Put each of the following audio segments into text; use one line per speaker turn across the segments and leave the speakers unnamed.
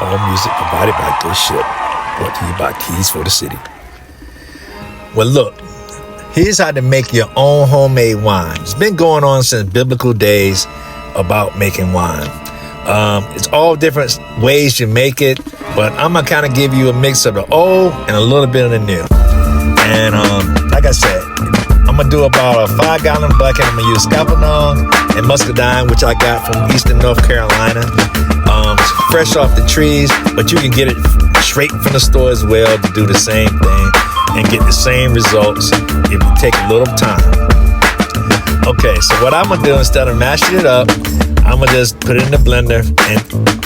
All music provided by Good Ship. Brought to you by Keys for the City. Well, look, here's how to make your own homemade wine. It's been going on since biblical days about making wine. It's all different ways you make it, but I'm going to kind of give you a mix of the old and a little bit of the new. And like I said, I'm going to do about a 5-gallon bucket. I'm going to use Scavenol and muscadine, which I got from Eastern North Carolina. It's fresh off the trees, but you can get it straight from the store as well to do the same thing and get the same results if you take a little time. Okay, so what I'm going to do, instead of mashing it up, I'm going to just put it in the blender and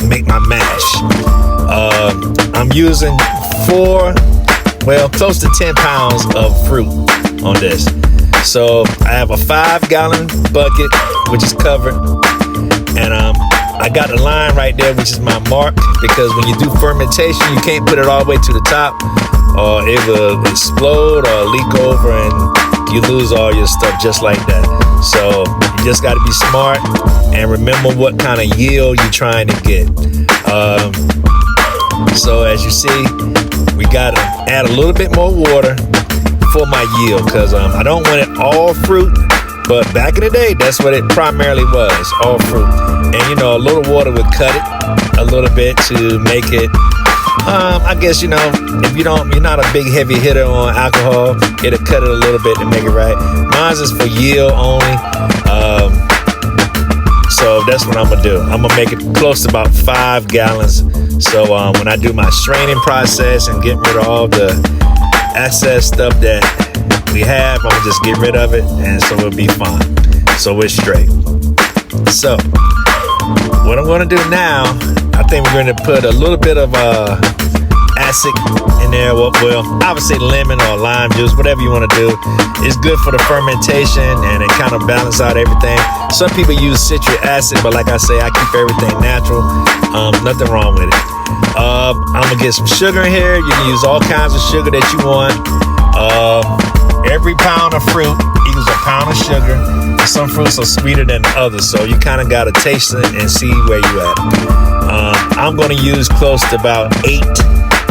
make my mash. I'm using close to 10 pounds of fruit on this. So I have a 5-gallon bucket, which is covered. And I got the line right there, which is my mark, because when you do fermentation, you can't put it all the way to the top, or it will explode or leak over and you lose all your stuff just like that. So you just got to be smart and remember what kind of yield you're trying to get. So as you see, we got to add a little bit more water for my yield, because I don't want it all fruit. But back in the day, that's what it primarily was, all fruit. And, a little water would cut it a little bit to make it, I guess, if you're not a big heavy hitter on alcohol, it'll cut it a little bit to make it right. Mine's is for yield only. So that's what I'm going to do. I'm going to make it close to about 5 gallons. So when I do my straining process and getting rid of all the excess stuff that we have, I'm gonna just get rid of it, and so it'll be fine. So we're straight. So what I'm gonna do now, I think we're gonna put a little bit of acid in there. Well, I would say lemon or lime juice, whatever you want to do. It's good for the fermentation, and it kind of balances out everything. Some people use citric acid, but like I say, I keep everything natural. Nothing wrong with it. I'm gonna get some sugar in here. You can use all kinds of sugar that you want. Every pound of fruit equals a pound of sugar. Some fruits are sweeter than others, so you kind of got to taste it and see where you at. I'm going to use close to about 8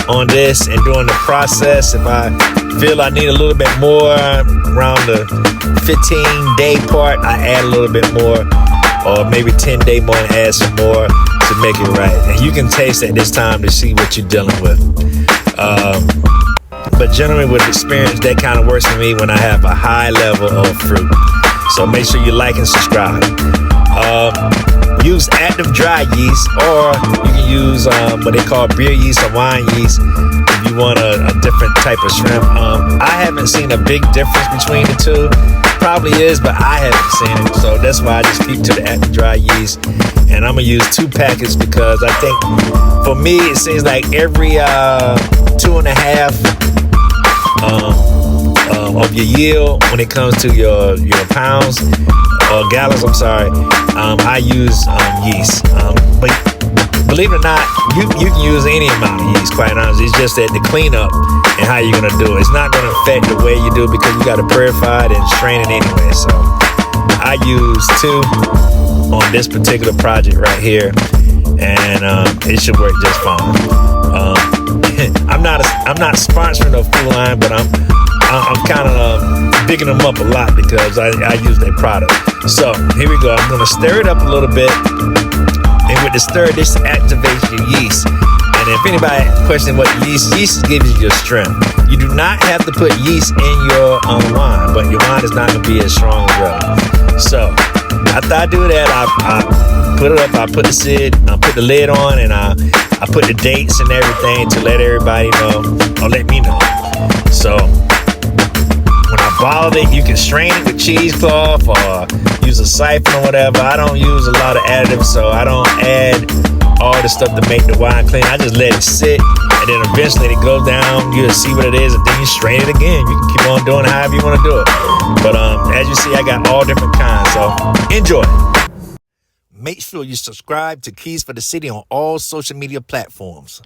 on this, and during the process, if I feel I need a little bit more around the 15-day part, I add a little bit more, or maybe 10-day more and add some more to make it right. And you can taste at this time to see what you're dealing with. But generally with experience, that kind of works for me when I have a high level of fruit. So make sure you like and subscribe. Use active dry yeast, or you can use what they call beer yeast or wine yeast if you want a different type of shrimp. I haven't seen a big difference between the two. Probably is, but I haven't seen it. So that's why I just keep to the active dry yeast. And I'm going to use 2 packets, because I think for me, it seems like every 2.5 of your yield when it comes to your pounds or gallons, I use yeast. But believe it or not, you can use any amount of yeast, quite honestly. It's just that the cleanup and how you're going to do it. It's not going to affect the way you do it, because you got to purify it and strain it anyway. So I use 2 on this particular project right here, and it should work just fine. I'm not sponsoring no Food Line, but I'm kind of bigging them up a lot because I use their product. So here we go. I'm going to stir it up a little bit, and with the stir, this activates your yeast. And if anybody questioning what yeast gives you your strength. You do not have to put yeast in your wine, but your wine is not going to be as strong as well. So after I do that, I put it up. I put the lid on, and I put the dates and everything to let everybody know, or let me know. So when I bottle it, you can strain it with cheesecloth or use a siphon or whatever. I don't use a lot of additives, so I don't add all the stuff to make the wine clean. I just let it sit, and then eventually it goes down. You'll see what it is, and then you strain it again. You can keep on doing however you want to do it. But as you see, I got all different kinds, so enjoy. Make sure you subscribe to Keys for the City on all social media platforms.